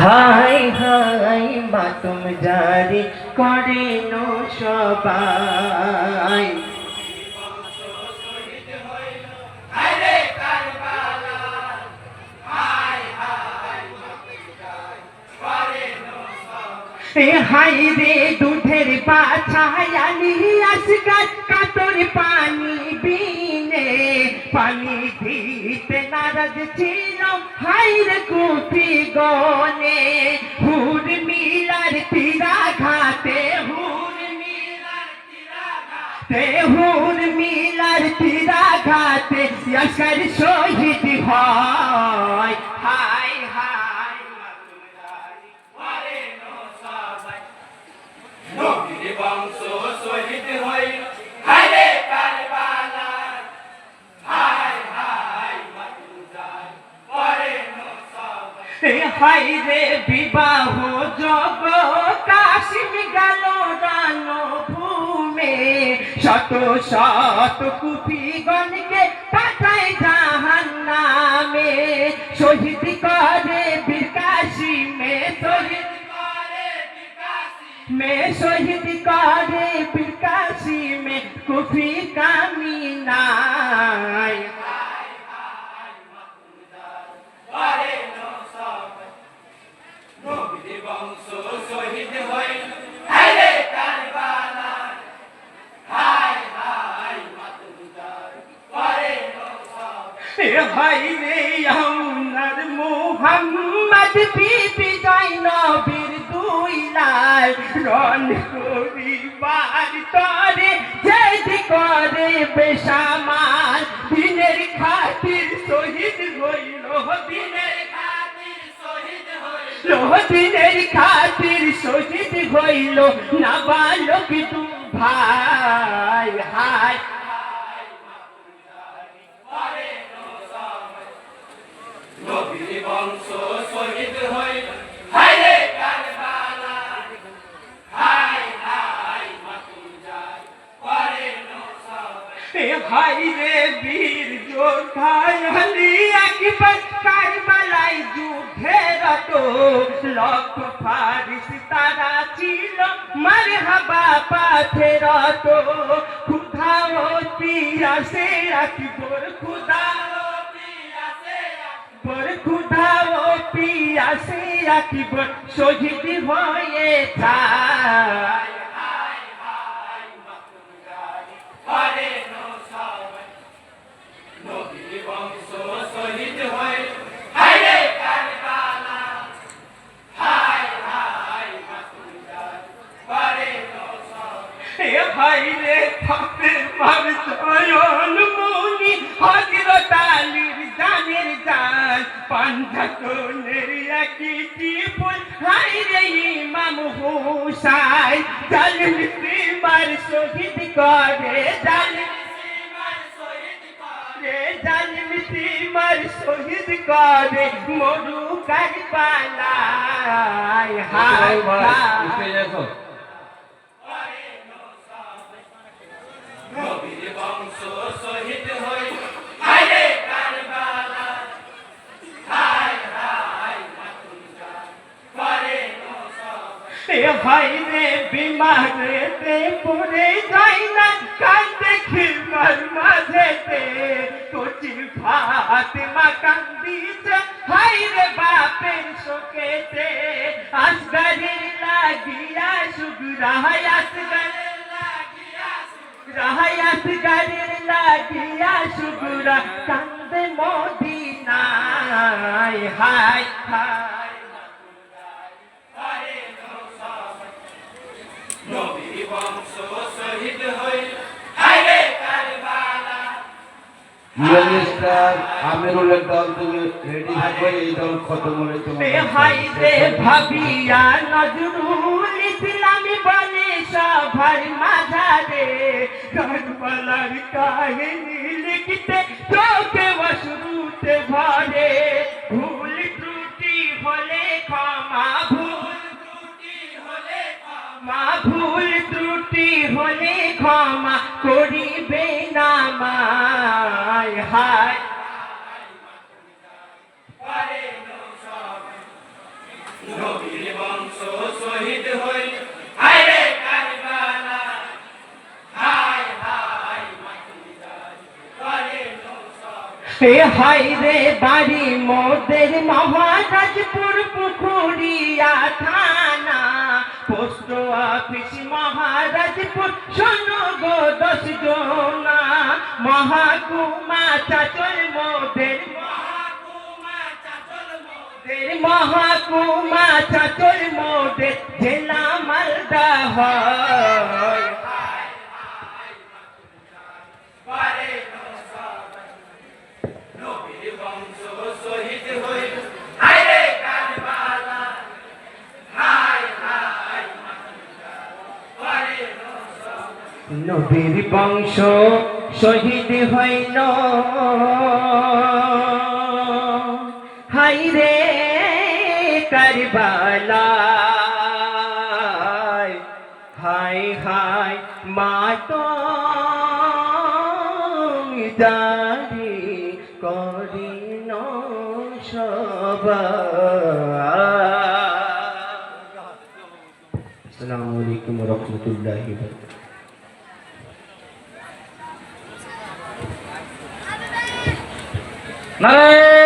High high মাতুম জারি করে no সবাই হাই রে দুধের পাছায়ালি আসগার কাতর পানি বিনে পানি দিতে নারাজ ছিল হাই রে কুফি গনে হুর মিলার তীরা ঘাতে হুর মিলার তীরা ঘাতে আসগার শহীদ হয় হাই হাই নবীর বংশ শহীদ হইল হায়রে কারবালায় হায় হায় মাতুম যায় পরে নসবাই হাই রে বিবাহ যোগ কাশিম গেল রণভূমে শত শত কুফিগণকে পাঠায় জাহান্নামে শহীদ করে বীর কাশিমে শহীদ করে বীর কাশিমে কুফি কামিনায় পরে নসবাই নবীর বংশ শহীদ হইল হায়রে কারবালায় হায় হায় মাতুম যায় পরে নসবাই হাই রে আমার মুহাম্মদ বিবি জয়নবীর দুই লাল রণ করিবার তরে জেদ করে বেশামাল দিনের খাতির শহীদ হইল দিনের খাতির শহীদ হইল নাবালক দু ভাই হায় নবীর বংশ শহীদ হইল হায়রে কারবালায় হায় হায় মাতুম যায় পরে নসবাই হাই রে বীর যোদ্ধা আলী আকবর কারবালায় যুদ্ধে রত লক্ষ ফারিস তারা ছিল মারহাবা পাথে রত ক্ষুধা ও পিয়াসে আকবর ক্ষুধা ও পিয়াসে আকবর শহীদ হয়ে যায় পরে নসবাই নবীর বংশ শহীদ হইল হায়রে কারবালায় হায় হায় মাতুম যায় পরে নসবাই হাই রে ফাতের মার জয়ন মুনি হযরত আলীর জানের জান পাঞ্জাতনের একই ফুল হাই রে ইমাম হুসাইন জালিম বিমার শহীদ করে জালিম বিমার শহীদ করে মরু কারবালায় হায় হায় নবীর বংশ শহীদ হইল হায়রে কারবালায় হায় হায় মাতুম যায় পরে নসবাই হাই রে বিমারেতে পড়ে যাই না কান্দে খিমার মাঝেতে কচি ফাতেমা কান্দিছে হাই রে বাপের শোকেতে আসগারে লাগিয়া সুগরা আসগারে লাগিয়া সুগরা কান্দে মদিনায় হায় হায় পরে নসবাই নবীর বংশ শহীদ হইল হায়রে কারবালায় মিস্টার আমিরুলের দল তুমি রেডি থাকবে এই দল খতম হলে হাই রে ভাবিয়া নজরুল ইসলামী বলে সভার মাঝারে কারবালার কাহিনী লিখতে চোখে অশ্রুতে ভরে ভুল ত্রুটি হলে ক্ষমা ভুল ত্রুটি হলে ক্ষমা করিবে না মায় হায় নবীর বংশ শহীদ হইল হায়রে কারবালা হায় হায় মাটি যায় করে হে হাই রে বাড়ি মোদের মহারাজপুর পুকুরিয়া থানা পোস্ট অফিস মহারাজপুর শোনো গো 10 জনা মহাকুমা চাচল মোদের মহাকুমা চাচল মোদের জেলা মালদা হয় করে নবীর বংশ শহীদ হইল হায়রে কারবালা হায় হায় মাটি যায় করে নবীর বংশ শহীদ হইল হাই রে কারবালায় হাই হাই মাতম জারি করিন আসসালামু আলাইকুম ওয়া রাহমাতুল্লাহি ওয়া বারাকাতুহু। নারায়ণ